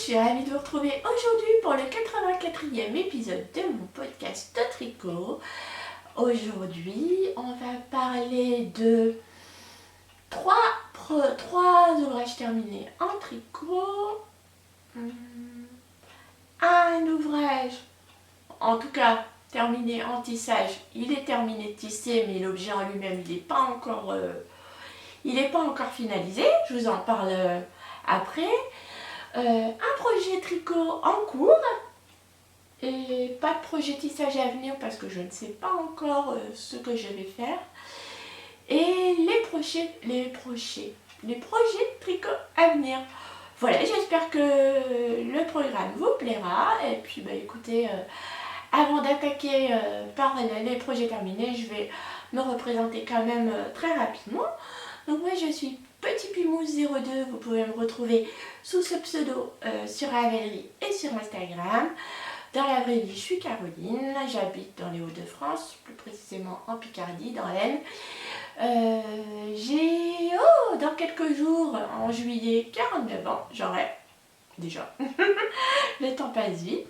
suis ravie de vous retrouver aujourd'hui pour le 84e épisode de mon podcast de tricot. Aujourd'hui, on va parler de trois ouvrages terminés en tricot, un ouvrage, en tout cas terminé en tissage. Il est terminé de tisser, mais l'objet en lui-même, il n'est pas encore finalisé. Je vous en parle après. Un projet tricot en cours et pas de projet tissage à venir parce que je ne sais pas encore ce que je vais faire. Et les projets tricot à venir. Voilà, j'espère que le programme vous plaira. Et puis écoutez, avant d'attaquer par les projets terminés, je vais me représenter quand même très rapidement. Donc moi je suis Petit Pimousse 02, vous pouvez me retrouver sous ce pseudo sur Ravelry et sur Instagram. Dans la vraie vie, je suis Caroline, j'habite dans les Hauts-de-France, plus précisément en Picardie, dans l'Aisne. J'ai, dans quelques jours, en juillet, 49 ans, j'aurai déjà, le temps passe vite.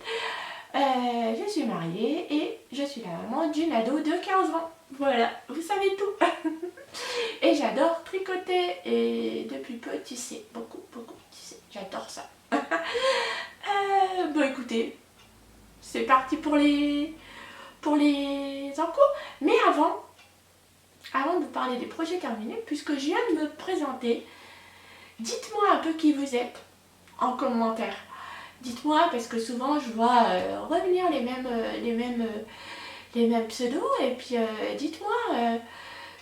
Je suis mariée et je suis la maman d'une ado de 15 ans. Voilà, vous savez tout. Et j'adore tricoter et depuis peu tisser, beaucoup tisser, j'adore ça. Bon écoutez, c'est parti pour les encours. Mais avant de vous parler des projets terminés, puisque je viens de me présenter, dites-moi un peu qui vous êtes en commentaire. Dites-moi parce que souvent je vois revenir les mêmes pseudos et puis dites-moi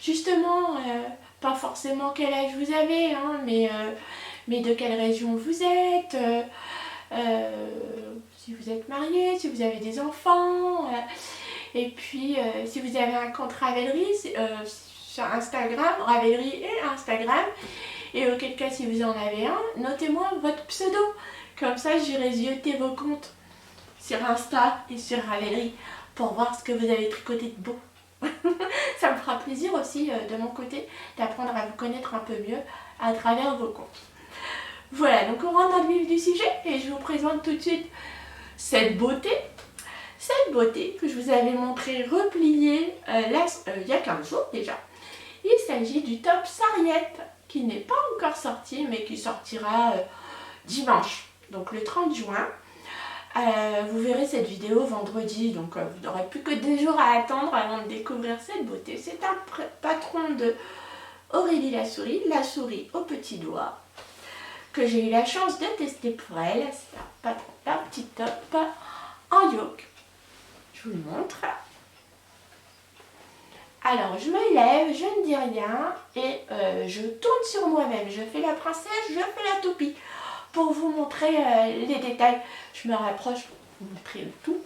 justement pas forcément quel âge vous avez hein, mais de quelle région vous êtes, si vous êtes marié, si vous avez des enfants, et puis si vous avez un compte Ravelry sur Instagram, Ravelry et Instagram, et auquel cas si vous en avez un, notez-moi votre pseudo. Comme ça, j'irai zioter vos comptes sur Insta et sur Ravelry pour voir ce que vous avez tricoté de beau. Ça me fera plaisir aussi de mon côté d'apprendre à vous connaître un peu mieux à travers vos comptes. Voilà, donc on rentre dans le vif du sujet et je vous présente tout de suite cette beauté. Cette beauté que je vous avais montré repliée il y a 15 jours déjà. Il s'agit du top Sarriette qui n'est pas encore sorti mais qui sortira dimanche. Donc le 30 juin, vous verrez cette vidéo vendredi, donc vous n'aurez plus que 2 jours à attendre avant de découvrir cette beauté. C'est un patron de Aurélie la souris au petit doigt, que j'ai eu la chance de tester pour elle. C'est un patron d'un petit top en yoke. Je vous le montre. Alors je me lève, je ne dis rien et je tourne sur moi-même. Je fais la princesse, je fais la toupie. Pour vous montrer les détails, je me rapproche pour vous montrer le tout.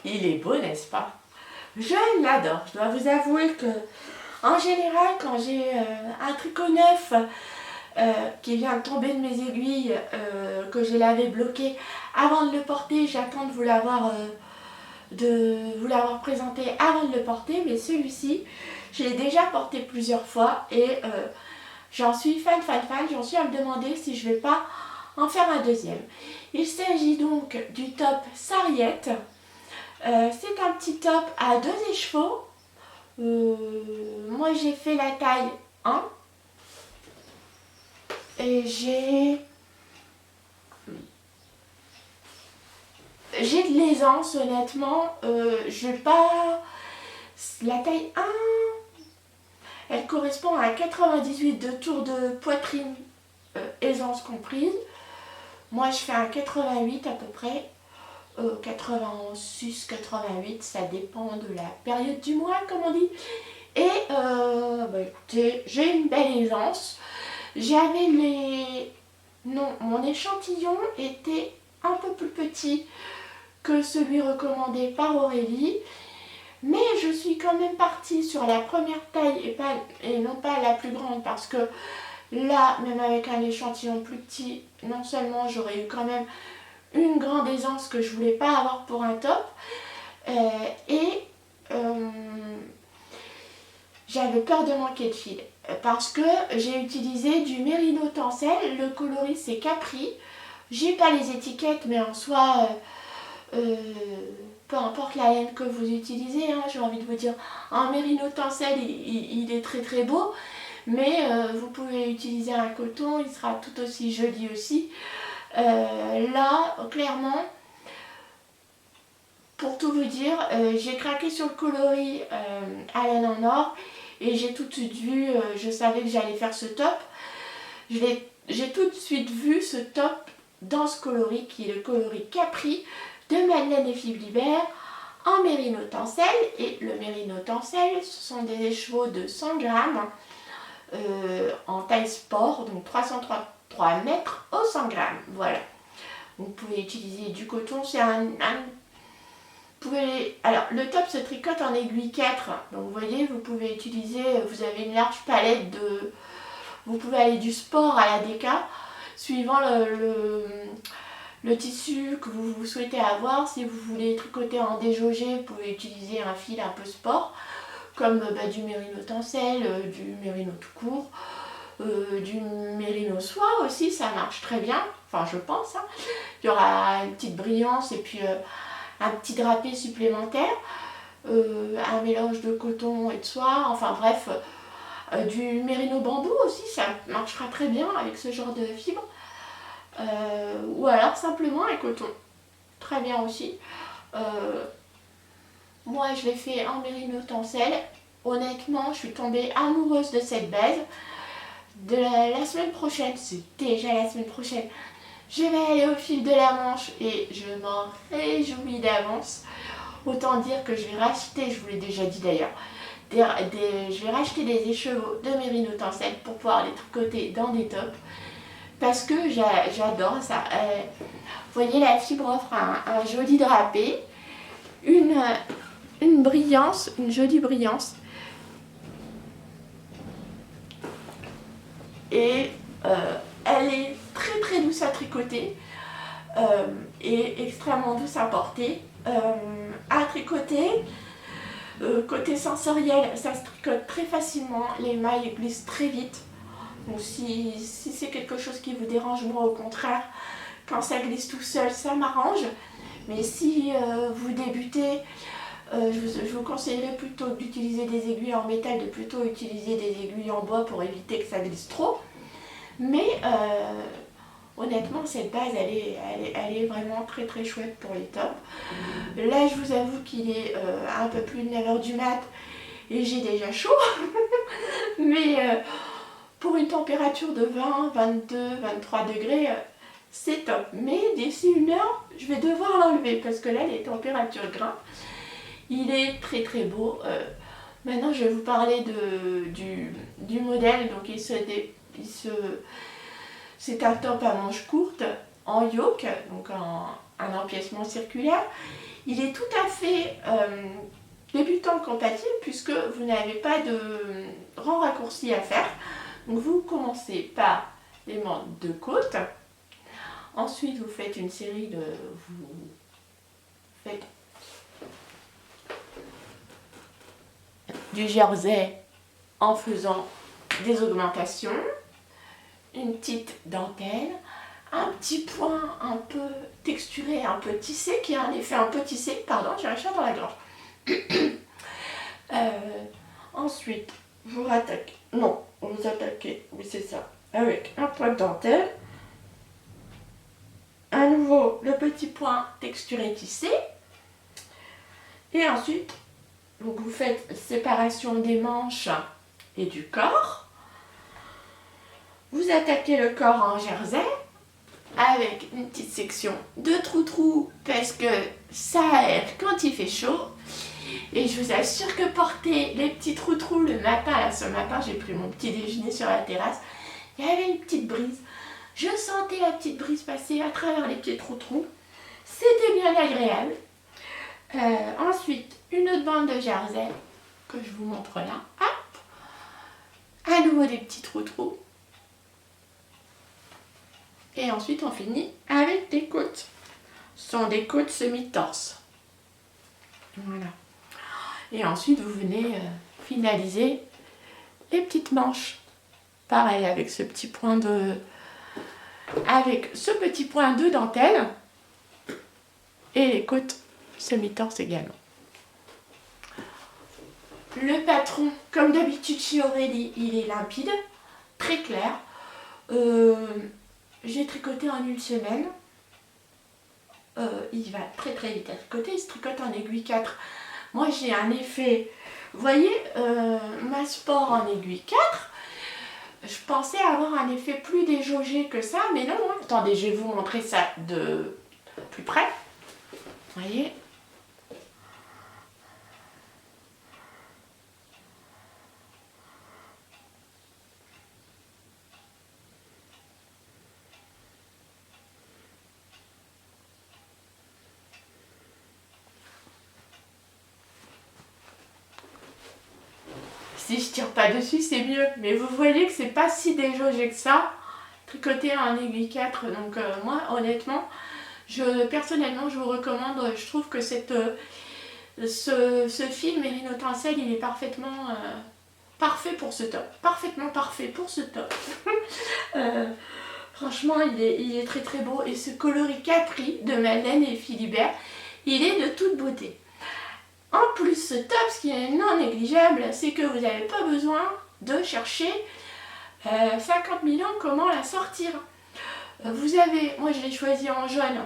Il est beau, n'est-ce pas? Je l'adore. Je dois vous avouer que, en général, quand j'ai un tricot neuf qui vient de tomber de mes aiguilles, que je l'avais bloqué, avant de le porter, j'attends de vous l'avoir présenté avant de le porter. Mais celui-ci, je l'ai déjà porté plusieurs fois et j'en suis fan. J'en suis à me demander si je ne vais pas en faire un deuxième. Il s'agit donc du top Sarriette. C'est un petit top à 2 écheveaux. Moi j'ai fait la taille 1 et j'ai de l'aisance honnêtement. Je vais pas. La taille 1 elle correspond à 98 de tour de poitrine, aisance comprise. Moi je fais un 88 à peu près. 86, 88, ça dépend de la période du mois comme on dit. Et bah écoutez, j'ai une belle aisance. J'avais les... Non, mon échantillon était un peu plus petit que celui recommandé par Aurélie. Mais je suis quand même partie sur la première taille et non pas la plus grande parce que là, même avec un échantillon plus petit, non seulement j'aurais eu quand même une grande aisance que je voulais pas avoir pour un top, j'avais peur de manquer de fil parce que j'ai utilisé du Mérino Tencel, le coloris c'est Capri. J'ai pas les étiquettes mais en soi, peu importe la laine que vous utilisez, hein, j'ai envie de vous dire, un Mérino Tencel il est très très beau, mais vous pouvez utiliser un coton, il sera tout aussi joli aussi. Là, clairement, pour tout vous dire, j'ai craqué sur le coloris à laine en or et j'ai tout de suite vu, je savais que j'allais faire ce top. J'ai tout de suite vu ce top dans ce coloris qui est le coloris Capri de Madeleine et Fiblibert en Mérino Tencel. Et le Mérino Tencel, ce sont des écheveaux de 100 grammes en taille sport, donc 303 mètres au 100 grammes. Voilà. Vous pouvez utiliser du coton, c'est alors le top se tricote en aiguille 4, donc vous voyez, vous pouvez utiliser, vous avez une large palette de... Vous pouvez aller du sport à la déca, suivant le tissu que vous souhaitez avoir. Si vous voulez tricoter en déjaugé, vous pouvez utiliser un fil un peu sport, comme du Mérino Tencel, du Mérino tout court, du Mérino soie aussi, ça marche très bien, enfin je pense. Hein. Il y aura une petite brillance et puis un petit drapé supplémentaire, un mélange de coton et de soie, enfin bref, du Mérino bambou aussi, ça marchera très bien avec ce genre de fibre, ou alors simplement un coton, très bien aussi. Moi je l'ai fait en Mérino Tencel, honnêtement je suis tombée amoureuse de cette base. De la semaine prochaine, c'est déjà la semaine prochaine, je vais aller au fil de la Manche et je m'en réjouis d'avance. Autant dire que je vais racheter, je vous l'ai déjà dit d'ailleurs, je vais racheter des écheveaux de Mérino Tencel pour pouvoir les tricoter dans des tops. Parce que j'adore ça. Vous voyez, la fibre offre un joli drapé, une brillance, une jolie brillance. Et elle est très très douce à tricoter et extrêmement douce à porter. À tricoter, côté sensoriel, ça se tricote très facilement, les mailles glissent très vite. Donc si c'est quelque chose qui vous dérange, moi au contraire, quand ça glisse tout seul, ça m'arrange. Mais si vous débutez, je vous conseillerais plutôt d'utiliser des aiguilles en métal, de plutôt utiliser des aiguilles en bois pour éviter que ça glisse trop. Mais honnêtement, cette base, elle est vraiment très très chouette pour les tops. Là, je vous avoue qu'il est un peu plus de 9h du mat et j'ai déjà chaud. Mais pour une température de 20, 22, 23 degrés, c'est top. Mais d'ici une heure, je vais devoir l'enlever parce que là, les températures grimpent. Il est très très beau. Maintenant, je vais vous parler du modèle. Donc, c'est un top à manches courtes en yoke, donc un empiècement circulaire. Il est tout à fait débutant compatible puisque vous n'avez pas de grands raccourcis à faire. Donc vous commencez par les manches de côte. Ensuite, vous faites une série de... Vous faites du jersey en faisant des augmentations, une petite dentelle, un petit point un peu texturé, un peu tissé, qui a un effet un peu tissé, pardon, j'ai un chat dans la gorge. Ensuite, vous attaquez, oui c'est ça, avec un point de dentelle, à nouveau le petit point texturé tissé, et ensuite, donc vous faites séparation des manches et du corps. Vous attaquez le corps en jersey avec une petite section de trou-trou parce que ça aère quand il fait chaud. Et je vous assure que porter les petits trous le matin, là ce matin j'ai pris mon petit déjeuner sur la terrasse, il y avait une petite brise. Je sentais la petite brise passer à travers les petits trous. C'était bien agréable. Ensuite, une autre bande de jersey que je vous montre là. Hop, à nouveau des petits trous. Et ensuite, on finit avec des côtes. Ce sont des côtes semi-torse. Voilà. Et ensuite, vous venez finaliser les petites manches. Pareil, avec ce petit point de dentelle. Et les côtes semi-torse également. Le patron, comme d'habitude chez Aurélie, il est limpide, très clair. J'ai tricoté en une semaine. Il va très très vite à tricoter, il se tricote en aiguille 4. Moi j'ai un effet, vous voyez, ma sport en aiguille 4, je pensais avoir un effet plus déjaugé que ça, mais non, hein. Attendez, je vais vous montrer ça de plus près. Vous voyez ? Si je tire pas dessus, c'est mieux. Mais vous voyez que c'est pas si déjaugé que ça. Tricoter en aiguille 4. Donc moi, honnêtement, personnellement, je vous recommande. Je trouve que ce fil Merino Tencel, il est parfaitement parfait pour ce top. Parfaitement parfait pour ce top. Franchement, il est très très beau. Et ce coloris Capri de Madeleine et Philibert, il est de toute beauté. En plus, ce top, ce qui est non négligeable, c'est que vous n'avez pas besoin de chercher 50 000 ans comment la sortir. Vous avez, moi je l'ai choisi en jaune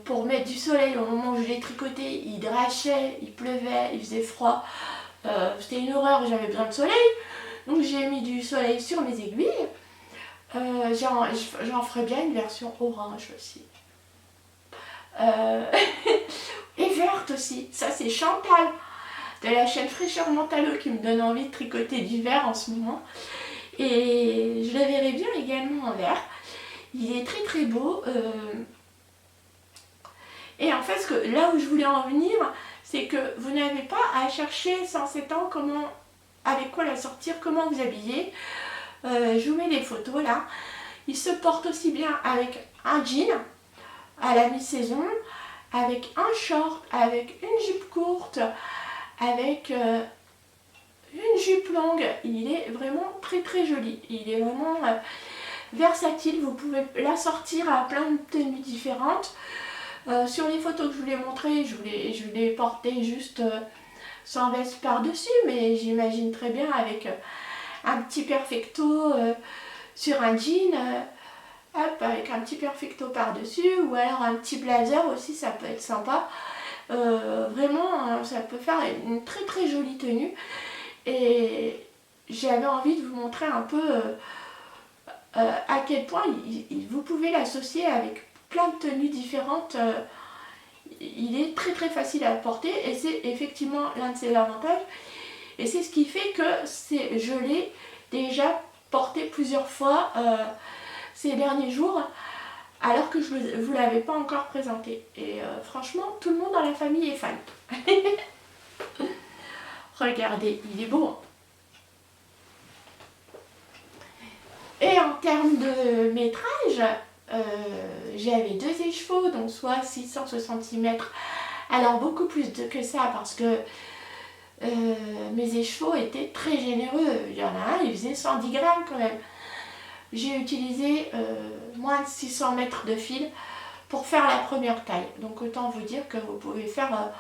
pour mettre du soleil au moment où je l'ai tricoté. Il drachait, il pleuvait, il faisait froid. C'était une horreur, j'avais besoin de soleil. Donc j'ai mis du soleil sur mes aiguilles. J'en ferai bien une version orange aussi. Et verte aussi, ça c'est Chantal de la chaîne Fraîcheur Mentalo qui me donne envie de tricoter du vert en ce moment, et je le verrai bien également en vert. Il est très très beau, et en fait là où je voulais en venir, c'est que vous n'avez pas à chercher sans 7 ans avec quoi la sortir, comment vous habiller. Je vous mets les photos là. Il se porte aussi bien avec un jean à la mi-saison, avec un short, avec une jupe courte, avec une jupe longue. Il est vraiment très très joli. Il est vraiment versatile. Vous pouvez la sortir à plein de tenues différentes. Sur les photos que je vous ai montrées, je l'ai porté juste sans veste par-dessus, mais j'imagine très bien avec un petit perfecto sur un jean. Hop, avec un petit perfecto par-dessus, ou alors un petit blazer aussi, ça peut être sympa. Vraiment, ça peut faire une très très jolie tenue. Et j'avais envie de vous montrer un peu à quel point vous pouvez l'associer avec plein de tenues différentes. Il est très très facile à porter, et c'est effectivement l'un de ses avantages. Et c'est ce qui fait que je l'ai déjà porté plusieurs fois ces derniers jours, alors que je ne vous l'avais pas encore présenté. Et franchement, tout le monde dans la famille est fan. Regardez, il est beau. Et en termes de métrage, j'avais 2 écheveaux, donc soit 660 cm. Alors beaucoup plus que ça, parce que mes écheveaux étaient très généreux. Il y en a un, il faisait 110 grammes quand même. J'ai utilisé moins de 600 mètres de fil pour faire la première taille. Donc autant vous dire que vous pouvez faire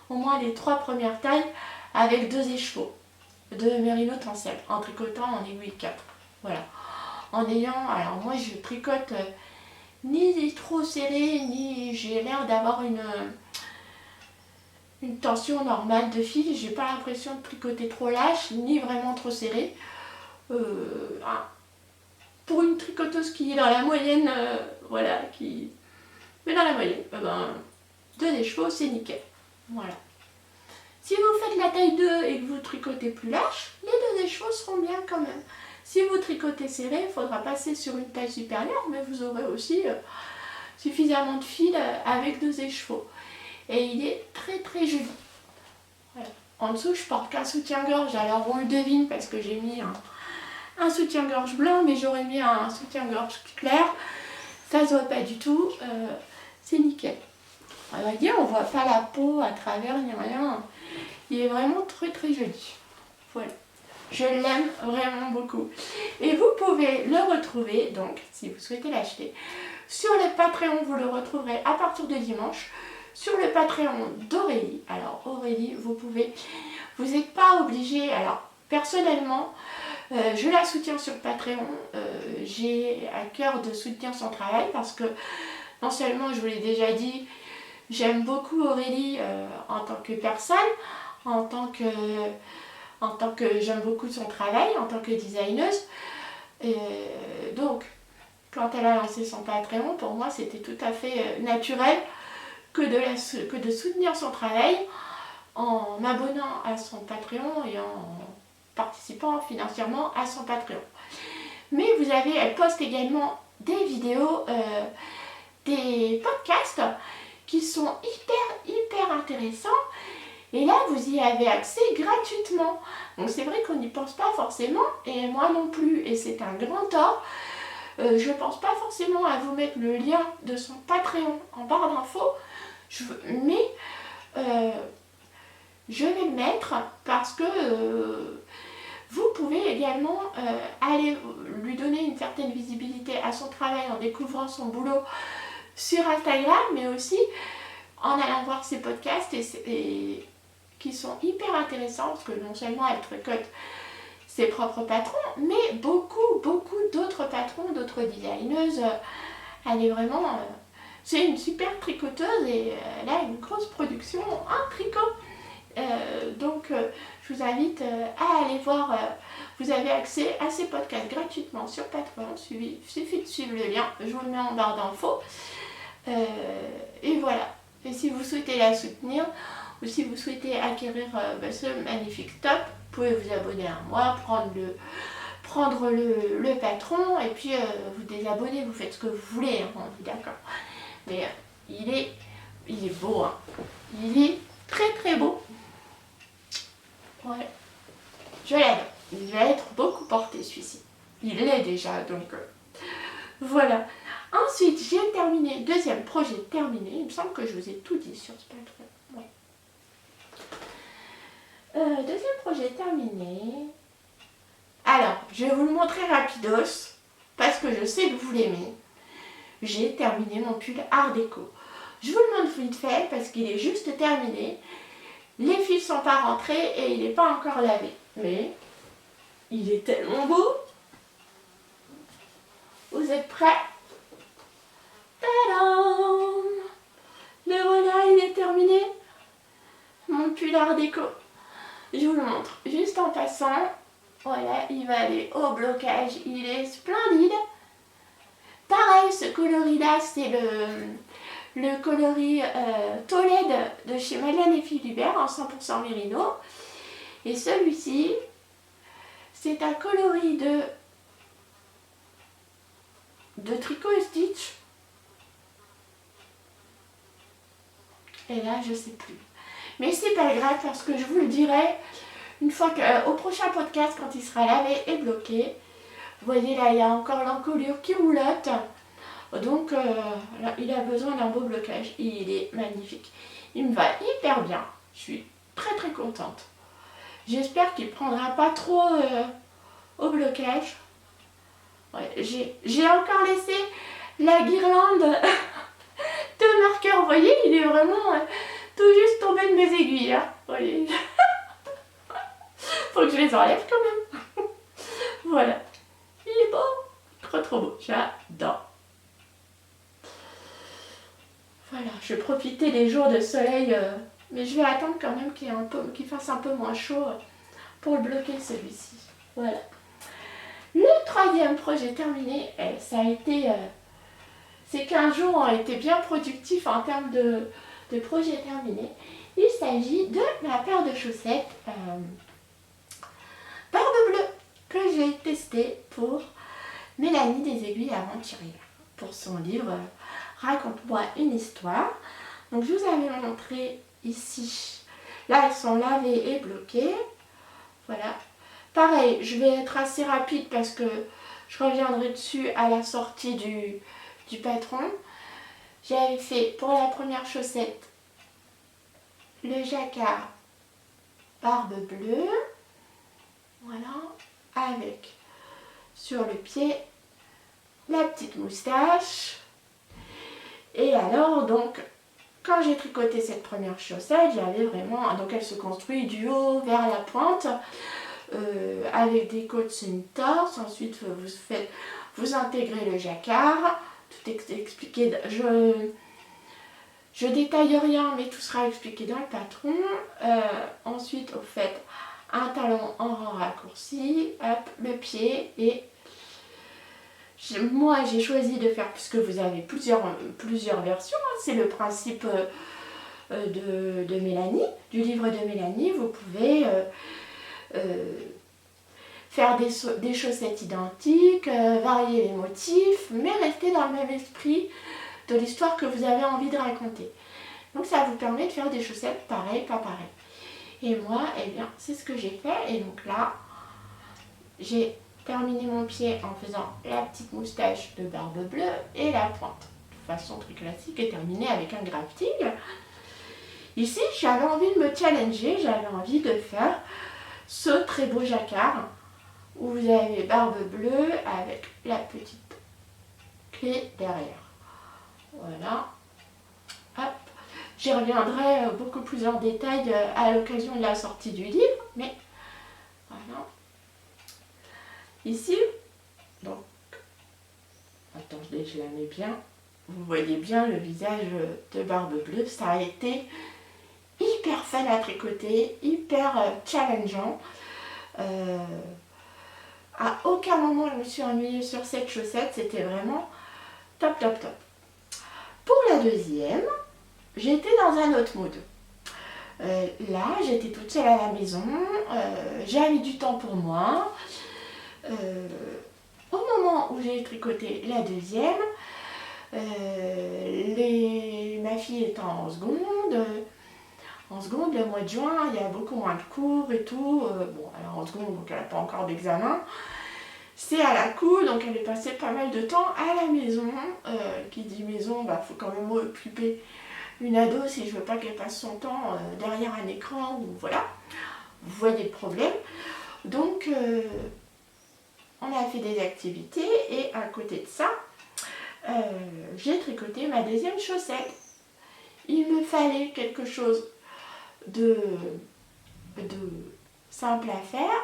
au moins les 3 premières tailles avec 2 écheveaux de Merino Tencel en tricotant en aiguille 4. Voilà. En ayant, alors moi je tricote ni trop serré, ni j'ai l'air d'avoir une tension normale de fil. J'ai pas l'impression de tricoter trop lâche, ni vraiment trop serré. Pour une tricoteuse qui est dans la moyenne, voilà, mais dans la moyenne, 2 écheveaux, c'est nickel. Voilà. Si vous faites la taille 2 et que vous tricotez plus large, les 2 écheveaux seront bien quand même. Si vous tricotez serré, il faudra passer sur une taille supérieure, mais vous aurez aussi suffisamment de fil avec 2 écheveaux. Et il est très très joli. Voilà. En dessous, je porte qu'un soutien-gorge, alors on le devine parce que j'ai mis un soutien-gorge blanc, mais j'aurais mis un soutien-gorge clair. Ça se voit pas du tout, c'est nickel. On va dire, on voit pas la peau à travers ni rien. Il est vraiment très très joli. Voilà. Je l'aime vraiment beaucoup. Et vous pouvez le retrouver, donc, si vous souhaitez l'acheter, sur le Patreon, vous le retrouverez à partir de dimanche, sur le Patreon d'Aurélie. Alors, Aurélie, vous n'êtes pas obligé, alors, personnellement, je la soutiens sur Patreon, j'ai à cœur de soutenir son travail parce que, non seulement, je vous l'ai déjà dit, j'aime beaucoup Aurélie en tant que personne, en tant que j'aime beaucoup son travail, en tant que designeuse. Donc, quand elle a lancé son Patreon, pour moi, c'était tout à fait naturel que de soutenir son travail en m'abonnant à son Patreon et en participant financièrement à son Patreon. Mais elle poste également des vidéos, des podcasts qui sont hyper intéressants. Et là, vous y avez accès gratuitement. Donc c'est vrai qu'on n'y pense pas forcément, et moi non plus, et c'est un grand tort. Je ne pense pas forcément à vous mettre le lien de son Patreon en barre d'infos, mais je vais le mettre parce que vous pouvez également aller lui donner une certaine visibilité à son travail en découvrant son boulot sur Instagram, mais aussi en allant voir ses podcasts qui sont hyper intéressants parce que non seulement elle tricote ses propres patrons, mais beaucoup d'autres patrons, d'autres designeuses. Elle est vraiment... c'est une super tricoteuse et elle a une grosse production en tricot. Donc je vous invite à aller voir, vous avez accès à ces podcasts gratuitement sur Patreon, il suffit de suivre le lien, je vous le mets en barre d'infos. Et voilà, et si vous souhaitez la soutenir, ou si vous souhaitez acquérir ce magnifique top, vous pouvez vous abonner à moi, prendre le patron, et puis vous désabonner, vous faites ce que vous voulez, hein, on est d'accord. Mais il est beau, hein. Il est très beau. Ouais. Je l'aime. Il va être beaucoup porté celui-ci. Il l'est déjà, donc voilà. Ensuite, j'ai terminé, deuxième projet terminé. Il me semble que je vous ai tout dit sur ce patron. Ouais. Deuxième projet terminé. Alors, je vais vous le montrer rapidos, parce que je sais que vous l'aimez. J'ai terminé mon pull Art Déco. Je vous le montre vite fait, parce qu'il est juste terminé. Les fils ne sont pas rentrés et il n'est pas encore lavé. Mais il est tellement beau. Vous êtes prêts? Tadam! Le voilà, il est terminé. Mon pull Art Déco. Je vous le montre juste en passant. Voilà, il va aller au blocage. Il est splendide. Pareil, ce coloris-là, c'est le coloris Tolède de chez Madeleine et Philibert en 100% mérino. Et celui-ci, c'est un coloris de tricot et stitch. Et là, je sais plus. Mais c'est pas grave parce que je vous le dirai une fois qu'au prochain podcast, quand il sera lavé et bloqué. Vous voyez là, il y a encore l'encolure qui roulotte. Donc, là, il a besoin d'un beau blocage. Il est magnifique. Il me va hyper bien. Je suis très contente. J'espère qu'il ne prendra pas trop au blocage. Ouais, j'ai encore laissé la guirlande de marqueur. Vous voyez, il est vraiment tout juste tombé de mes aiguilles. Hein. Vous voyez. Faut que je les enlève quand même. Voilà. Il est beau. Trop beau. J'adore. Voilà, je vais profiter des jours de soleil, mais je vais attendre quand même qu'il fasse un peu moins chaud pour le bloquer celui-ci. Voilà. Le troisième projet terminé, ça a été... ces 15 jours ont été bien productifs en termes de projets terminés. Il s'agit de ma paire de chaussettes Barbe Bleue que j'ai testée pour Mélanie des Aiguilles Aventurières pour son livre Raconte-moi une histoire. Donc je vous avais montré ici, là elles sont lavées et bloquées, voilà. Pareil, je vais être assez rapide parce que je reviendrai dessus à la sortie du patron. J'avais fait pour la première chaussette le jacquard Barbe Bleue, voilà, avec sur le pied la petite moustache. Et alors donc quand j'ai tricoté cette première chaussette, j'avais vraiment, donc elle se construit du haut vers la pointe avec des côtes semi-torse. Ensuite vous intégrez le jacquard, tout est expliqué. Je détaille rien, mais tout sera expliqué dans le patron. Ensuite, vous faites un talon en rang raccourci, hop, le pied. Et moi, j'ai choisi de faire, puisque vous avez plusieurs versions, hein, c'est le principe de Mélanie, du livre de Mélanie. Vous pouvez faire des chaussettes identiques, varier les motifs, mais rester dans le même esprit de l'histoire que vous avez envie de raconter. Donc ça vous permet de faire des chaussettes pareilles, pas pareilles. Et moi, eh bien, c'est ce que j'ai fait. Et donc là, j'ai terminé mon pied en faisant la petite moustache de Barbe Bleue et la pointe. De façon très classique et terminée avec un grafting. Ici, j'avais envie de me challenger, j'avais envie de faire ce très beau jacquard où vous avez Barbe Bleue avec la petite clé derrière. Voilà. Hop. J'y reviendrai beaucoup plus en détail à l'occasion de la sortie du livre, mais voilà. Ici, donc, attendez, je la mets bien. Vous voyez bien le visage de Barbe Bleue. Ça a été hyper fun à tricoter, hyper challengeant. À aucun moment je me suis ennuyée sur cette chaussette, c'était vraiment top top top. Pour la deuxième, j'étais dans un autre mood. Là, j'étais toute seule à la maison, j'avais du temps pour moi. Au moment où j'ai tricoté la deuxième, ma fille étant en seconde, le mois de juin, il y a beaucoup moins de cours et tout. Bon, elle est en seconde, donc elle n'a pas encore d'examen. C'est à la cour, donc elle est passée pas mal de temps à la maison. Qui dit maison, bah faut quand même occuper une ado si je veux pas qu'elle passe son temps derrière un écran ou voilà. Vous voyez le problème. Donc on a fait des activités et à côté de ça, j'ai tricoté ma deuxième chaussette. Il me fallait quelque chose de simple à faire,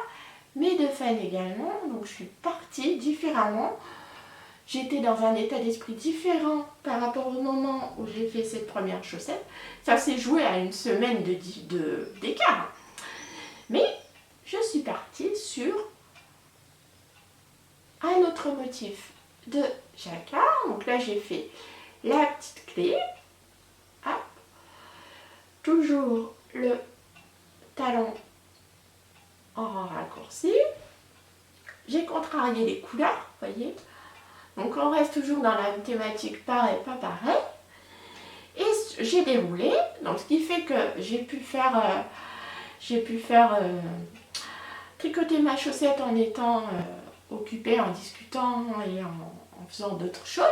mais de fun également. Donc je suis partie différemment. J'étais dans un état d'esprit différent par rapport au moment où j'ai fait cette première chaussette. Ça s'est joué à une semaine d'écart. Mais je suis partie sur un autre motif de jacquard. Donc là j'ai fait la petite clé. Hop. Toujours le talon en rang raccourci. J'ai contrarié les couleurs, voyez. Donc on reste toujours dans la même thématique, pareil, pas pareil. Et j'ai déroulé, donc ce qui fait que j'ai pu faire tricoter ma chaussette en étant occupée, en discutant et en faisant d'autres choses.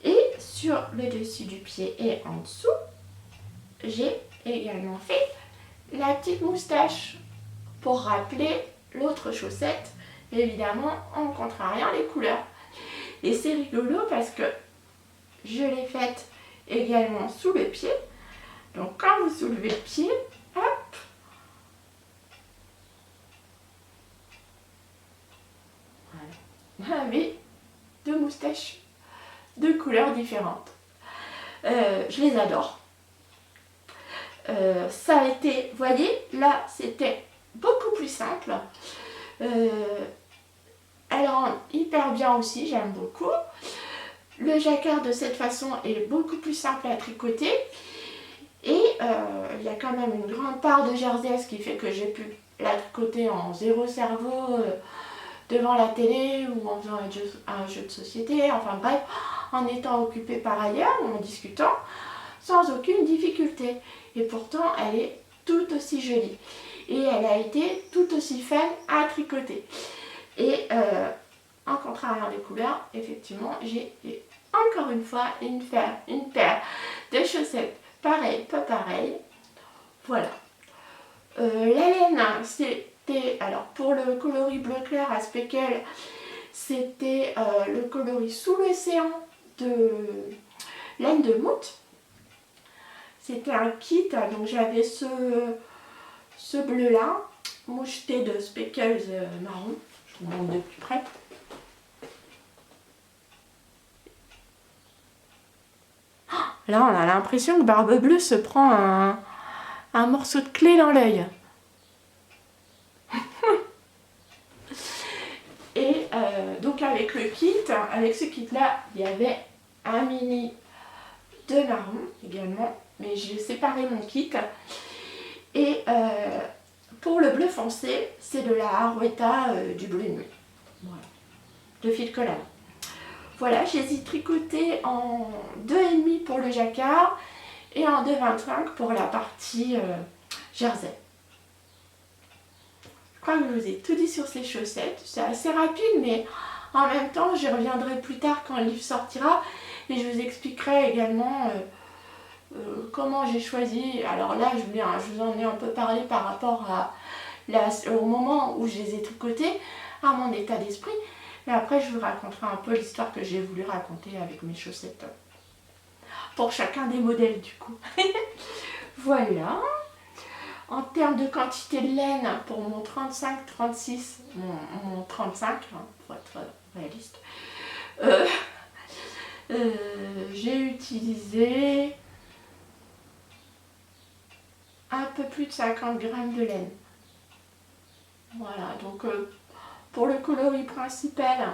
Et sur le dessus du pied et en dessous, j'ai également fait la petite moustache pour rappeler l'autre chaussette, évidemment en contrariant les couleurs. Et c'est rigolo parce que je l'ai faite également sous le pied. Donc quand vous soulevez le pied, hop, voilà, vous avez deux moustaches de couleurs différentes. Je les adore. Ça a été, vous voyez, là c'était beaucoup plus simple. Elle rend hyper bien aussi, j'aime beaucoup. Le jacquard de cette façon est beaucoup plus simple à tricoter. Et il y a quand même une grande part de jersey, ce qui fait que j'ai pu la tricoter en zéro cerveau devant la télé ou en faisant un jeu de société, enfin bref, en étant occupée par ailleurs ou en discutant, sans aucune difficulté. Et pourtant, elle est tout aussi jolie. Et elle a été tout aussi fun à tricoter. Et en contrariant les couleurs, effectivement, j'ai encore une fois une paire de chaussettes pareil, pas pareil. Voilà. La laine, c'était, alors pour le coloris bleu clair à speckle, c'était le coloris sous l'océan de laine de Mout. C'était un kit, donc j'avais ce bleu là, moucheté de speckles marron. Je vous montre de plus près. Là, on a l'impression que Barbe Bleue se prend un morceau de clé dans l'œil. Et donc avec le kit, avec ce kit là, il y avait un mini de marron également, mais j'ai séparé mon kit. Et pour le bleu foncé, c'est de la Arwetta du bleu nuit, voilà, de fil collane. Voilà, je les ai tricotés en 2,5 pour le jacquard et en 2,25 pour la partie jersey. Je crois que je vous ai tout dit sur ces chaussettes. C'est assez rapide, mais en même temps, j'y reviendrai plus tard quand le livre sortira et je vous expliquerai également comment j'ai choisi. Alors là, je vous en ai un peu parlé par rapport au moment où je les ai tricotés, à mon état d'esprit. Et après, je vous raconterai un peu l'histoire que j'ai voulu raconter avec mes chaussettes. Pour chacun des modèles, du coup. Voilà. En termes de quantité de laine, pour mon 35-36, mon 35, hein, pour être réaliste, j'ai utilisé un peu plus de 50 grammes de laine. Voilà, donc pour le coloris principal,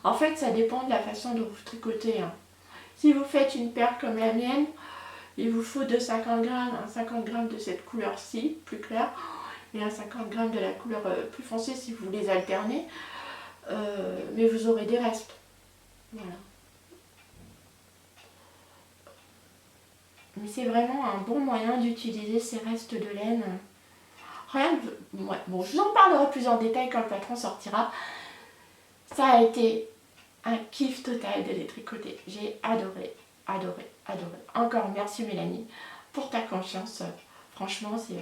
en fait ça dépend de la façon dont vous tricotez. Hein. Si vous faites une paire comme la mienne, il vous faut de 50 grammes, un 50 grammes de cette couleur-ci, plus claire, et un 50 grammes de la couleur plus foncée si vous les alternez. Mais vous aurez des restes. Voilà. Mais c'est vraiment un bon moyen d'utiliser ces restes de laine. Rien de... Ouais. Bon, je vous en parlerai plus en détail quand le patron sortira. Ça a été un kiff total de les tricoter. J'ai adoré, adoré, adoré. Encore merci Mélanie pour ta confiance. Franchement, c'est...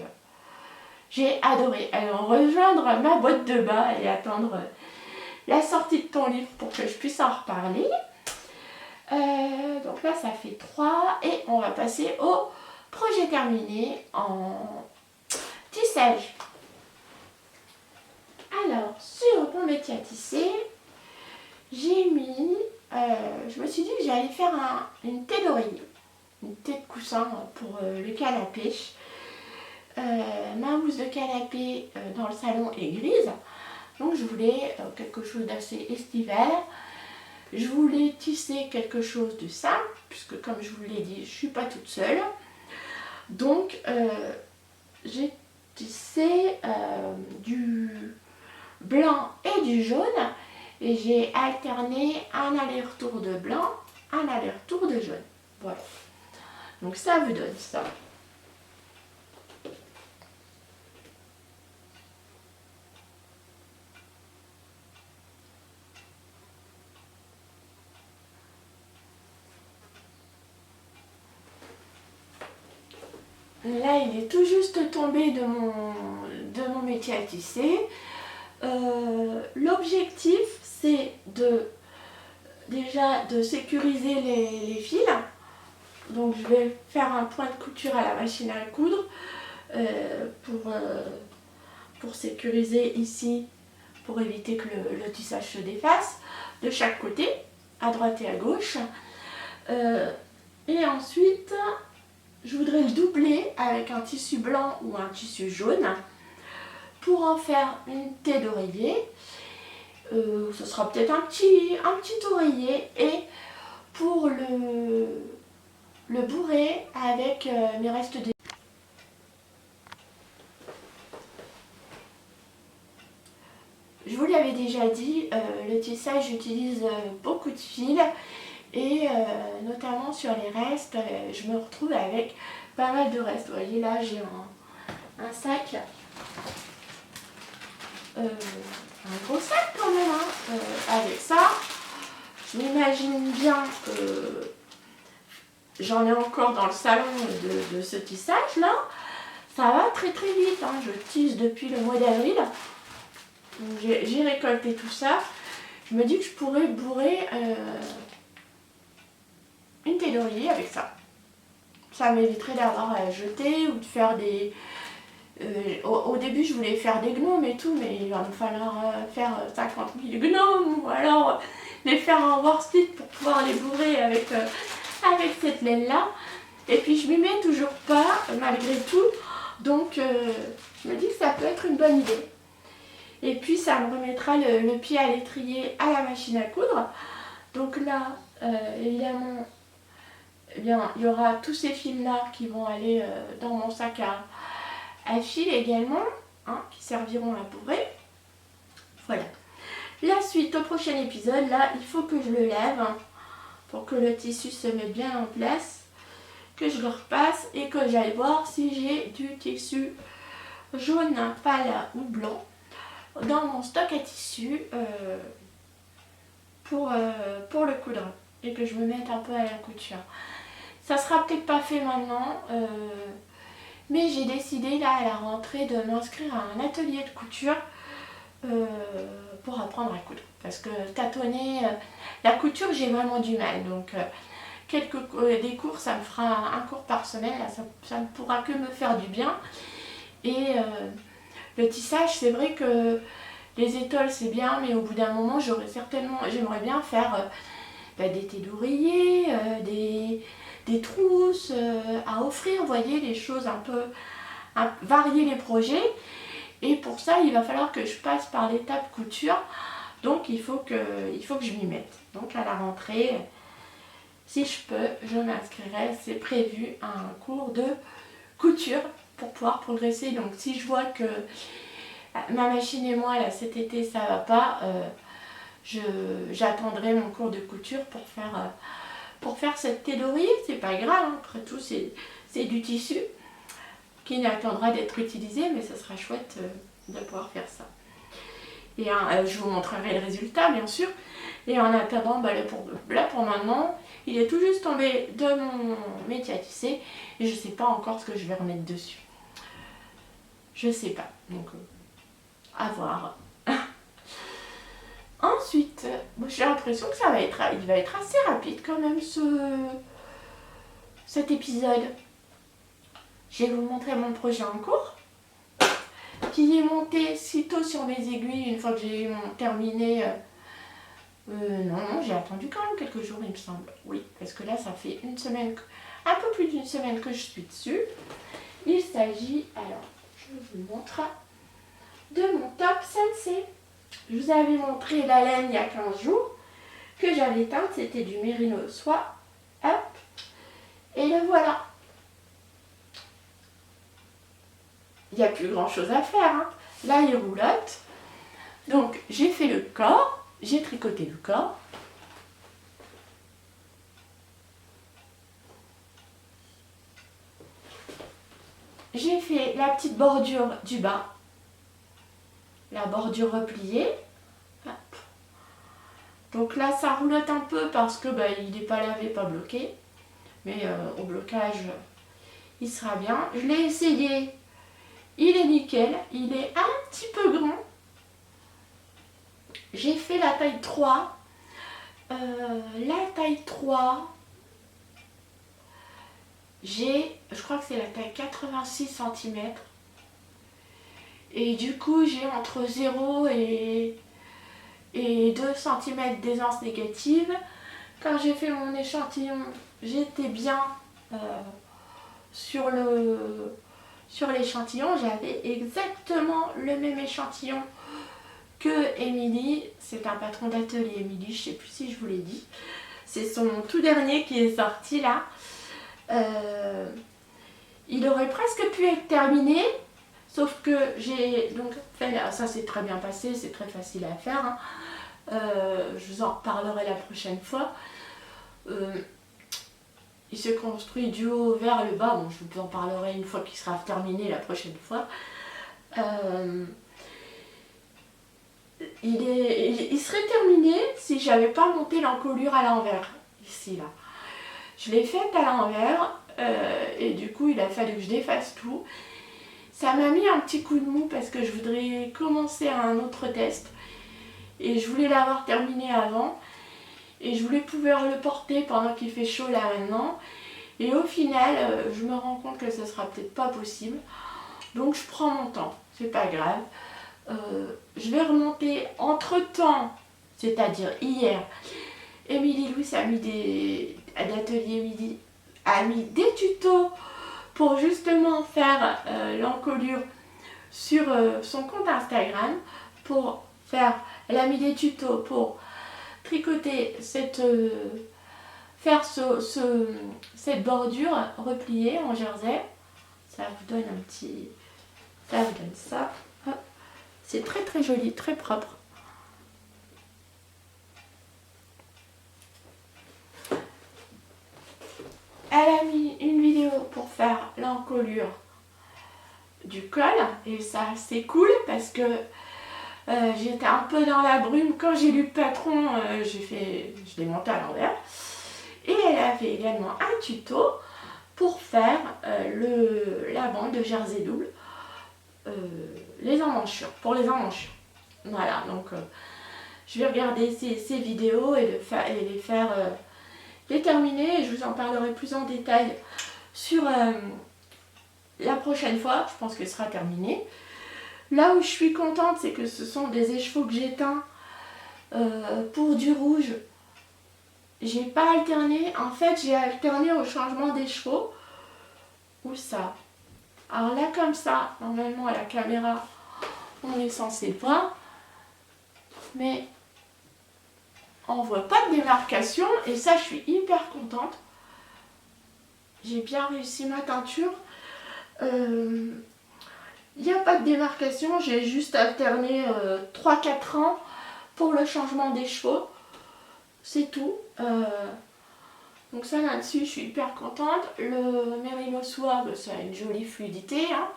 J'ai adoré. Alors, rejoindre ma boîte de bas et attendre la sortie de ton livre pour que je puisse en reparler. Donc là, ça fait 3 et on va passer au projet terminé en tissage. Alors, sur mon métier à tisser, j'ai mis, je me suis dit que j'allais faire une thé d'oreiller, une thé de coussin pour le canapé. Ma housse de canapé dans le salon est grise, donc je voulais quelque chose d'assez estival. Je voulais tisser quelque chose de simple, puisque comme je vous l'ai dit, je ne suis pas toute seule. Donc j'ai tissé du blanc et du jaune, et j'ai alterné un aller-retour de blanc, un aller-retour de jaune. Voilà. Donc ça vous donne ça. Là, il est tout juste tombé de mon métier à tisser. L'objectif, c'est déjà de sécuriser les fils. Donc, je vais faire un point de couture à la machine à coudre pour sécuriser ici, pour éviter que le tissage se défasse de chaque côté, à droite et à gauche. Et ensuite, je voudrais le doubler avec un tissu blanc ou un tissu jaune pour en faire une thé d'oreiller. Ce sera peut-être un petit oreiller, et pour le bourrer avec mes restes de... vous l'avais déjà dit, le tissage, j'utilise beaucoup de fils et notamment sur les restes, je me retrouve avec pas mal de restes. Vous voyez là, j'ai un sac, un gros sac quand même, hein, avec ça. Je m'imagine bien que j'en ai encore dans le salon de ce tissage là. Ça va très très vite, hein. Je tisse depuis le mois d'avril. J'ai récolté tout ça. Je me dis que je pourrais bourrer une thé d'oreiller avec ça. Ça m'éviterait d'avoir à jeter ou de faire des... au début je voulais faire des gnomes et tout, mais il va me falloir faire 50 000 gnomes ou alors les faire en worsted pour pouvoir les bourrer avec cette laine là. Et puis je m'y mets toujours pas malgré tout, donc je me dis que ça peut être une bonne idée. Et puis ça me remettra le pied à l'étrier à la machine à coudre. Donc là, évidemment, eh bien, il y aura tous ces fils là qui vont aller dans mon sac à fil également, hein, qui serviront à bourrer. Voilà. La suite au prochain épisode, là, il faut que je le lève hein, pour que le tissu se mette bien en place, que je le repasse et que j'aille voir si j'ai du tissu jaune, pâle ou blanc dans mon stock à tissu pour le coudre et que je me mette un peu à la couture. Ça sera peut-être pas fait maintenant, mais j'ai décidé là à la rentrée de m'inscrire à un atelier de couture pour apprendre à coudre. Parce que tâtonner la couture, j'ai vraiment du mal. Donc des cours, ça me fera un cours par semaine, là, ça ne pourra que me faire du bien. Et le tissage, c'est vrai que les étoiles c'est bien, mais au bout d'un moment j'aimerais bien faire des thés d'oreiller, des trousses à offrir, vous voyez, des choses un peu, varier les projets. Et pour ça il va falloir que je passe par l'étape couture, donc il faut que je m'y mette. Donc à la rentrée, si je peux, je m'inscrirai, c'est prévu, à un cours de couture pour pouvoir progresser. Donc si je vois que ma machine et moi là cet été ça va pas, j'attendrai mon cours de couture pour faire cette thé d'oreiller. C'est pas grave, hein. Après tout c'est du tissu qui n'attendra d'être utilisé, mais ça sera chouette de pouvoir faire ça. Et je vous montrerai le résultat bien sûr. Et en attendant, là pour maintenant, il est tout juste tombé de mon métier à tisser et je sais pas encore ce que je vais remettre dessus. Je sais pas, donc à voir. Ensuite, j'ai l'impression que il va être assez rapide quand même cet épisode. Je vais vous montrer mon projet en cours, qui est monté sitôt sur mes aiguilles une fois que j'ai terminé. Non, j'ai attendu quand même quelques jours il me semble. Oui, parce que là ça fait une semaine, un peu plus d'une semaine que je suis dessus. Il s'agit, alors je vous montre, de mon top Sensei. Je vous avais montré la laine il y a 15 jours que j'avais teinte, c'était du mérino soie. Hop, et le voilà. Il n'y a plus grand chose à faire, hein. Là il roulotte. Donc j'ai fait le corps, j'ai tricoté le corps. J'ai fait la petite bordure du bas, la bordure repliée. Hop. Donc là ça roulotte un peu parce que il n'est pas lavé, pas bloqué. Mais au blocage, il sera bien. Je l'ai essayé, il est nickel. Il est un petit peu grand. J'ai fait la taille 3. La taille 3, je crois que c'est la taille 86 cm. Et du coup, j'ai entre 0 et 2 cm d'aisance négative. Quand j'ai fait mon échantillon, j'étais bien sur l'échantillon. J'avais exactement le même échantillon que Émilie. C'est un patron d'atelier, Émilie, je sais plus si je vous l'ai dit. C'est son tout dernier qui est sorti là. Il aurait presque pu être terminé, Sauf que j'ai donc fait, ça s'est très bien passé, c'est très facile à faire, hein. Je vous en reparlerai la prochaine fois. Il se construit du haut vers le bas, bon je vous en parlerai une fois qu'il sera terminé la prochaine fois. Il serait terminé si j'avais pas monté l'encolure à l'envers, ici là. Je l'ai faite à l'envers et du coup il a fallu que je défasse tout. Ça m'a mis un petit coup de mou parce que je voudrais commencer un autre test et je voulais l'avoir terminé avant et je voulais pouvoir le porter pendant qu'il fait chaud là maintenant. Et au final, je me rends compte que ce sera peut-être pas possible. Donc je prends mon temps, c'est pas grave. Je vais remonter entre temps, c'est-à-dire hier, Émilie Louis a mis a mis des tutos pour justement faire l'encolure sur son compte Instagram. Elle a mis des tutos pour tricoter cette bordure repliée en jersey. Ça vous donne un petit... Ça vous donne ça. C'est très très joli, très propre. Elle a mis une vidéo pour faire l'encolure du col et ça c'est cool parce que j'étais un peu dans la brume quand j'ai lu le patron, je l'ai monté à l'envers. Et elle a fait également un tuto pour faire la bande de jersey double, les emmanchures, pour les emmanchures. Voilà, donc je vais regarder ces vidéos et les terminer et je vous en parlerai plus en détail sur la prochaine fois. Je pense qu'elle sera terminée. Là où je suis contente, c'est que ce sont des écheveaux que j'ai teints pour du rouge. J'ai pas alterné. En fait, j'ai alterné au changement d'écheveau. Où ça? Alors là, comme ça, normalement à la caméra, on est censé le voir. Mais on voit pas de démarcation. Et ça, je suis hyper contente. J'ai bien réussi ma teinture. Il n'y a pas de démarcation, j'ai juste alterné 3-4 rangs pour le changement des chevaux. C'est tout. Donc ça là-dessus, je suis hyper contente. Le Merino soie, ça a une jolie fluidité, hein.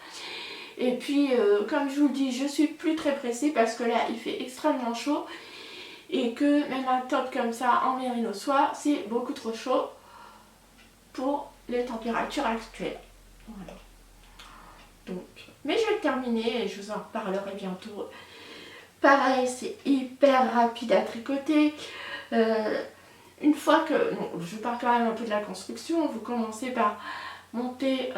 Et puis, comme je vous le dis, je suis plus très pressée parce que là, il fait extrêmement chaud. Et que même un top comme ça en Merino soie, c'est beaucoup trop chaud pour les températures actuelles. Voilà. Donc, mais je vais le terminer et je vous en reparlerai bientôt. Pareil, c'est hyper rapide à tricoter. Une fois que... Bon, je vous parle quand même un peu de la construction. Vous commencez par monter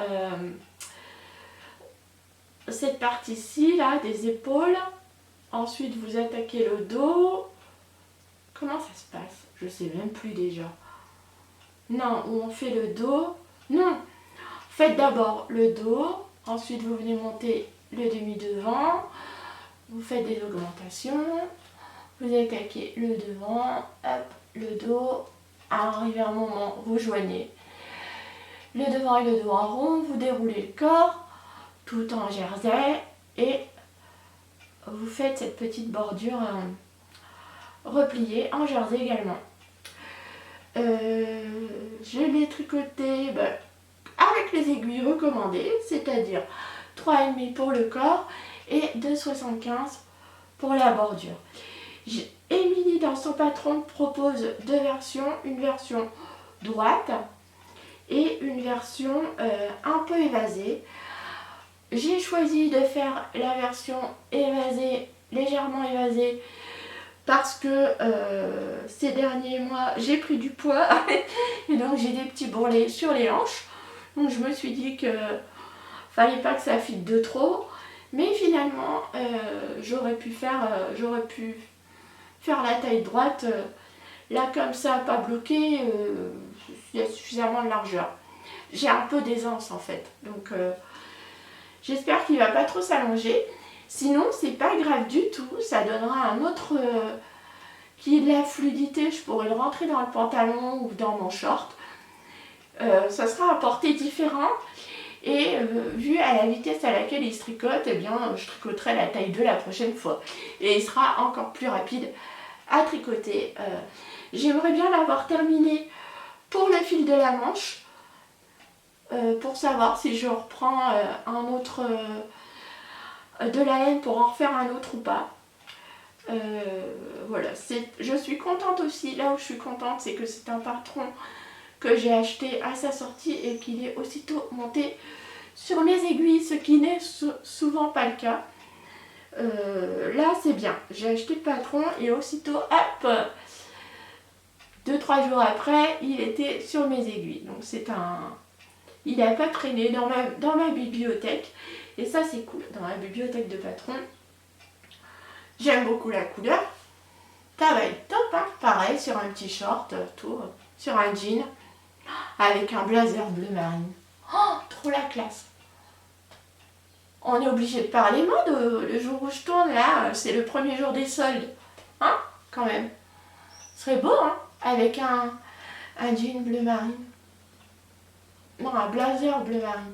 cette partie-ci, là, des épaules. Ensuite, vous attaquez le dos. Comment ça se passe? Je sais même plus déjà. Non, où on fait le dos. Non, faites d'abord le dos. Ensuite, vous venez monter le demi-devant, vous faites des augmentations, vous attaquez le devant, hop, le dos, arrivé à un moment, vous joignez le devant et le dos en rond, vous déroulez le corps, tout en jersey, et vous faites cette petite bordure repliée en jersey également. Je l'ai tricoté avec les aiguilles recommandées, c'est-à-dire 3,5 pour le corps et 2,75 pour la bordure. Émilie dans son patron propose deux versions, une version droite et une version un peu évasée. J'ai choisi de faire la version évasée, légèrement évasée, parce que ces derniers mois j'ai pris du poids et donc j'ai des petits bourrelets sur les hanches. Donc je me suis dit que fallait pas que ça fitte de trop, mais finalement j'aurais pu faire la taille droite. Là comme ça, pas bloqué, il y a suffisamment de largeur. J'ai un peu d'aisance en fait, donc j'espère qu'il va pas trop s'allonger. Sinon c'est pas grave du tout, ça donnera un autre qui est de la fluidité. Je pourrais le rentrer dans le pantalon ou dans mon short. Ça sera à portée différente Et vu à la vitesse à laquelle il se tricote, eh bien je tricoterai la taille 2 la prochaine fois. Et il sera encore plus rapide à tricoter. J'aimerais bien l'avoir terminé pour le fil de la manche, pour savoir si je reprends un autre de la laine pour en refaire un autre ou pas. Voilà, je suis contente aussi. Là où je suis contente, c'est que c'est un patron que j'ai acheté à sa sortie et qu'il est aussitôt monté sur mes aiguilles, ce qui n'est souvent pas le cas. Là c'est bien, j'ai acheté le patron et aussitôt, hop, 2-3 jours après, il était sur mes aiguilles. Donc il n'a pas traîné dans ma bibliothèque. Et ça c'est cool, dans la bibliothèque de patron. J'aime beaucoup la couleur. Ça va être top, hein. Pareil sur un petit short, tout, sur un jean, avec un blazer bleu marine. Oh, trop la classe. On est obligé de parler mode le jour où je tourne, là, c'est le premier jour des soldes. Hein, quand même. Ce serait beau, hein, avec un jean bleu marine. Non, un blazer bleu marine.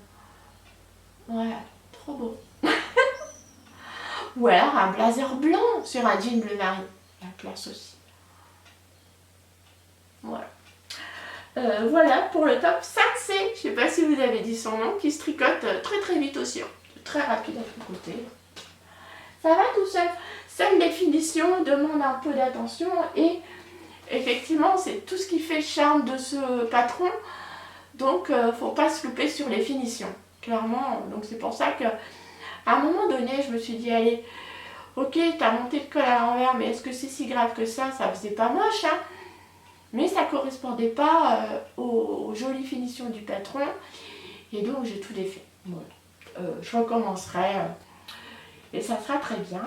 Ouais, trop beau. Ou alors un blazer blanc sur un jean bleu marine. La classe aussi. Voilà. Voilà pour le top 5C. Je sais pas si vous avez dit son nom, qui se tricote très très vite aussi. Hein. Très rapide à tricoter. Ça va tout seul. Seule les finitions demandent un peu d'attention et effectivement c'est tout ce qui fait le charme de ce patron. Donc faut pas se louper sur les finitions. Clairement, donc c'est pour ça que à un moment donné je me suis dit allez, ok t'as monté le col à l'envers mais est-ce que c'est si grave que ça faisait pas moche hein. Mais ça correspondait pas aux jolies finitions du patron et donc j'ai tout défait. Voilà. Je recommencerai et ça sera très bien.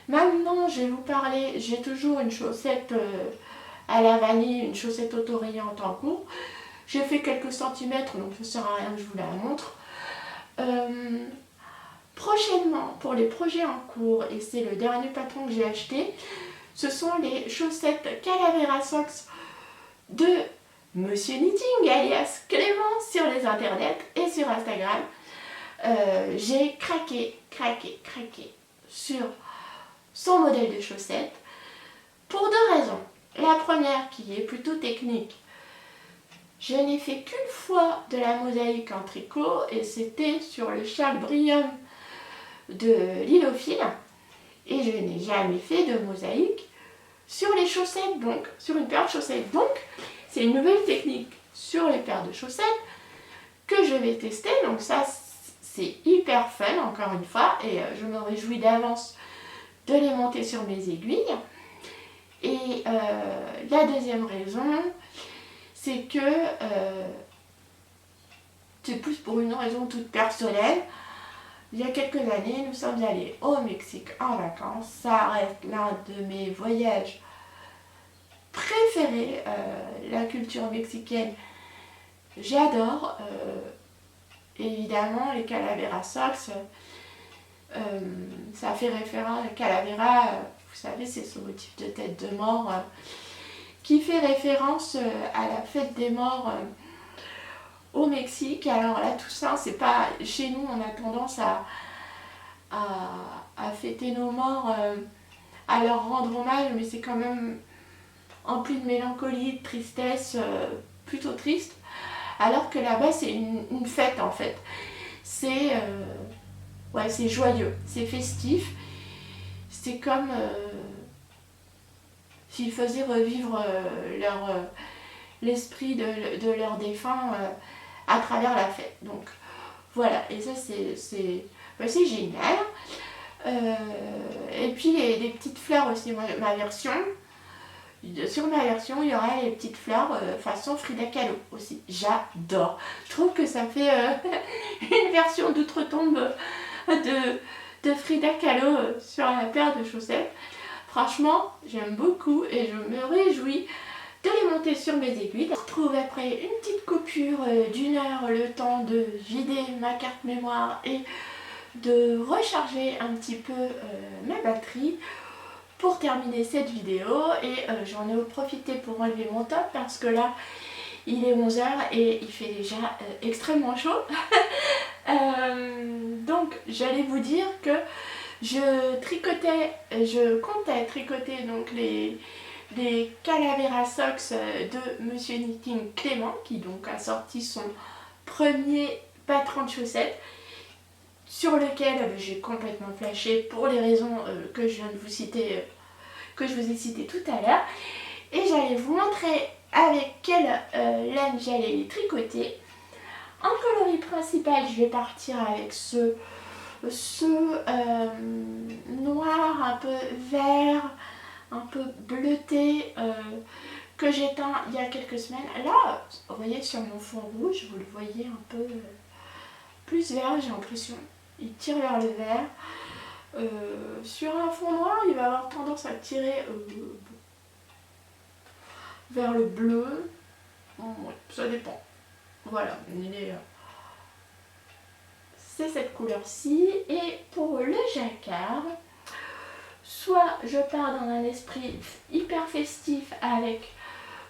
Maintenant je vais vous parler, j'ai toujours une chaussette à la vanille, une chaussette autorayante en cours. J'ai fait quelques centimètres donc ça ne sert à rien que je vous la montre. Prochainement pour les projets en cours, et c'est le dernier patron que j'ai acheté, ce sont les chaussettes Calavera Socks de Monsieur Knitting alias Clément sur les internets et sur Instagram. J'ai craqué sur son modèle de chaussettes pour deux raisons. La première qui est plutôt technique, je n'ai fait qu'une fois de la mosaïque en tricot et c'était sur le châle Brium de Lilofil et je n'ai jamais fait de mosaïque sur les chaussettes, donc sur une paire de chaussettes. Donc c'est une nouvelle technique sur les paires de chaussettes que je vais tester. Donc ça c'est hyper fun encore une fois et je me réjouis d'avance de les monter sur mes aiguilles. Et la deuxième raison, c'est que c'est plus pour une raison toute personnelle. Il y a quelques années, nous sommes allés au Mexique en vacances. Ça reste l'un de mes voyages préférés. La culture mexicaine, j'adore. Évidemment, les Calavera Socks, ça fait référence à Calavera, vous savez, c'est ce motif de tête de mort qui fait référence à la fête des morts au Mexique. Alors la Toussaint, c'est pas chez nous, on a tendance à fêter nos morts, à leur rendre hommage, mais c'est quand même empli de mélancolie, de tristesse, plutôt triste. Alors que là-bas, c'est une fête en fait. C'est ouais, c'est joyeux, c'est festif. C'est comme s'ils faisaient revivre l'esprit de leurs défunts à travers la fête. Donc voilà, et ça c'est génial. Et puis les petites fleurs aussi, ma version. Sur ma version, il y aura les petites fleurs façon Frida Kahlo aussi. J'adore. Je trouve que ça fait une version d'outre-tombe de Frida Kahlo sur la paire de chaussettes. Franchement, j'aime beaucoup et je me réjouis de les monter sur mes aiguilles. Je retrouve après une petite coupure d'1 heure, le temps de vider ma carte mémoire et de recharger un petit peu ma batterie pour terminer cette vidéo. Et j'en ai profité pour enlever mon top parce que là il est 11 h et il fait déjà extrêmement chaud. Donc j'allais vous dire que je comptais tricoter donc les Calavera Socks de Monsieur Knitting Clément, qui donc a sorti son premier patron de chaussettes, sur lequel j'ai complètement flashé pour les raisons que je viens de vous citer, que je vous ai citées tout à l'heure. Et j'allais vous montrer avec quelle laine j'allais les tricoter. En coloris principal, je vais partir avec ce noir un peu vert, un peu bleuté que j'ai teint il y a quelques semaines. Là, vous voyez sur mon fond rouge, vous le voyez un peu plus vert, j'ai l'impression. Il tire vers le vert. Sur un fond noir, il va avoir tendance à tirer vers le bleu. Ouais, ça dépend. Voilà, c'est cette couleur-ci. Et pour le jacquard, soit je pars dans un esprit hyper festif avec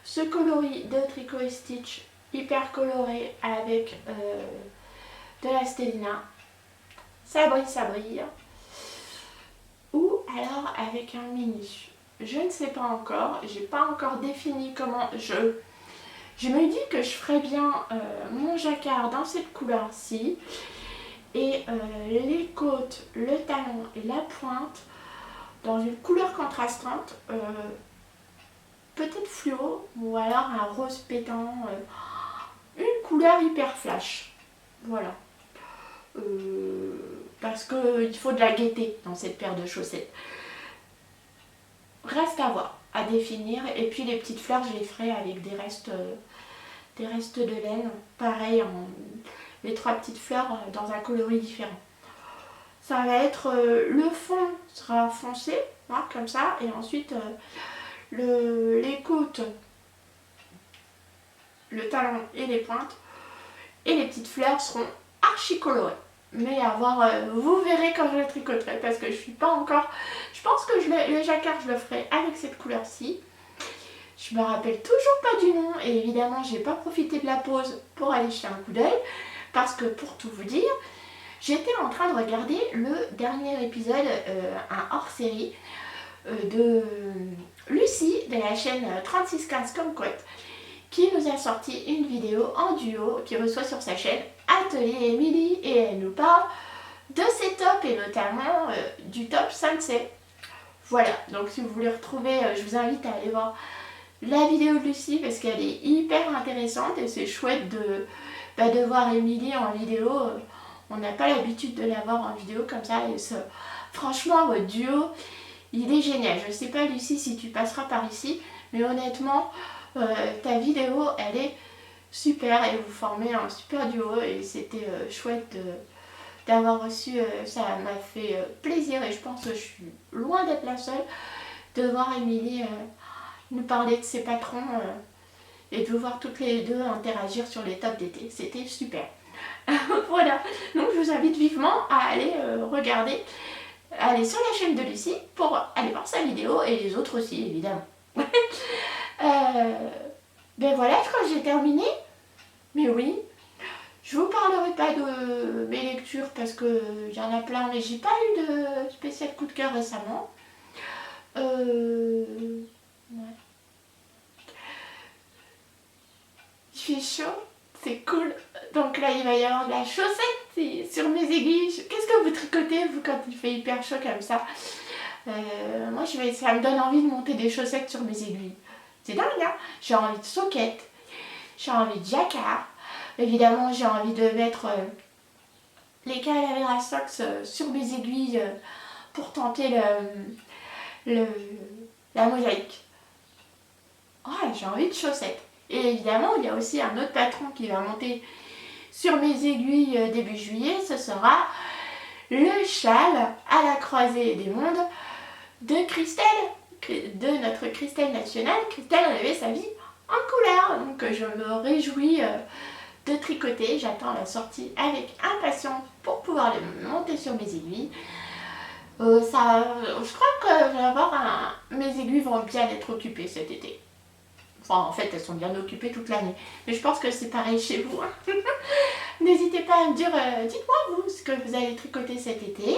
ce coloris de Tricot et Stitch hyper coloré avec de la Stellina, ça brille, ou alors avec un mini. Je ne sais pas encore, j'ai pas encore défini comment je me dis que je ferais bien mon jacquard dans cette couleur-ci et les côtes, le talon et la pointe dans une couleur contrastante, peut-être fluo ou alors un rose pétant, une couleur hyper flash. Voilà. Parce qu'il faut de la gaieté dans cette paire de chaussettes. Reste à voir, à définir. Et puis les petites fleurs, je les ferai avec des restes de laine. Pareil, les 3 petites fleurs dans un coloris différent. Ça va être le fond sera foncé, hein, comme ça, et ensuite les côtes, le talon et les pointes, et les petites fleurs seront archi colorées. Mais à voir, vous verrez quand je le tricoterai, parce que je suis pas encore. Je pense que le jacquard je le ferai avec cette couleur-ci. Je me rappelle toujours pas du nom, et évidemment j'ai pas profité de la pause pour aller jeter un coup d'œil, parce que pour tout vous dire, j'étais en train de regarder le dernier épisode, un hors-série de Lucie de la chaîne 3615 Kumquat, qui nous a sorti une vidéo en duo qui reçoit sur sa chaîne Atelier Emily, et elle nous parle de ses tops et notamment du top Sensei. Voilà, donc si vous voulez retrouver, je vous invite à aller voir la vidéo de Lucie parce qu'elle est hyper intéressante et c'est chouette de voir Emily en vidéo. On n'a pas l'habitude de la voir en vidéo comme ça, et franchement votre duo il est génial. Je sais pas Lucie si tu passeras par ici, mais honnêtement ta vidéo elle est super et vous formez un super duo, et c'était chouette d'avoir reçu, ça m'a fait plaisir, et je pense que je suis loin d'être la seule de voir Emily nous parler de ses patrons et de voir toutes les deux interagir sur les tops d'été. C'était super. Voilà, donc je vous invite vivement à aller regarder, aller sur la chaîne de Lucie pour aller voir sa vidéo, et les autres aussi évidemment. Ben voilà, je crois que j'ai terminé. Mais oui, je vous parlerai pas de mes lectures parce que il y en a plein, mais j'ai pas eu de spécial coup de cœur récemment. Ouais. Il fait chaud, c'est cool. Donc là, il va y avoir de la chaussette sur mes aiguilles. Qu'est-ce que vous tricotez, vous, quand il fait hyper chaud comme ça? Moi, ça me donne envie de monter des chaussettes sur mes aiguilles. C'est dingue, hein? J'ai envie de soquettes, j'ai envie de jacquard. Évidemment, j'ai envie de mettre les Calavera Socks sur mes aiguilles pour tenter la mosaïque. Oh, j'ai envie de chaussettes. Et évidemment, il y a aussi un autre patron qui va monter sur mes aiguilles début juillet. Ce sera le châle à la croisée des mondes de Christelle, de notre Christelle nationale. Christelle rêvait sa vie en couleur. Donc je me réjouis de tricoter. J'attends la sortie avec impatience pour pouvoir les monter sur mes aiguilles. Je crois que mes aiguilles vont bien être occupées cet été. Enfin, en fait, elles sont bien occupées toute l'année. Mais je pense que c'est pareil chez vous. Hein. N'hésitez pas à me dire, dites-moi vous, ce que vous allez tricoter cet été.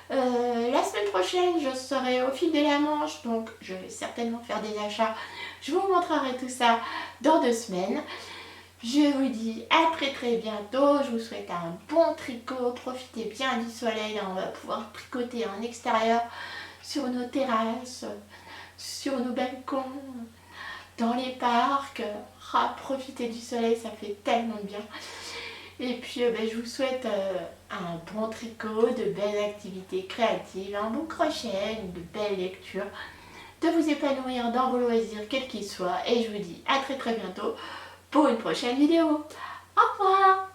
La semaine prochaine, je serai au fil de la Manche, donc je vais certainement faire des achats. Je vous montrerai tout ça dans 2 semaines. Je vous dis à très bientôt. Je vous souhaite un bon tricot. Profitez bien du soleil. Là, on va pouvoir tricoter en extérieur, sur nos terrasses, sur nos balcons, dans les parcs. Profitez du soleil, ça fait tellement de bien. Et puis je vous souhaite un bon tricot, de belles activités créatives, un bon crochet, de belles lectures, de vous épanouir dans vos loisirs, quels qu'ils soient. Et je vous dis à très bientôt pour une prochaine vidéo. Au revoir!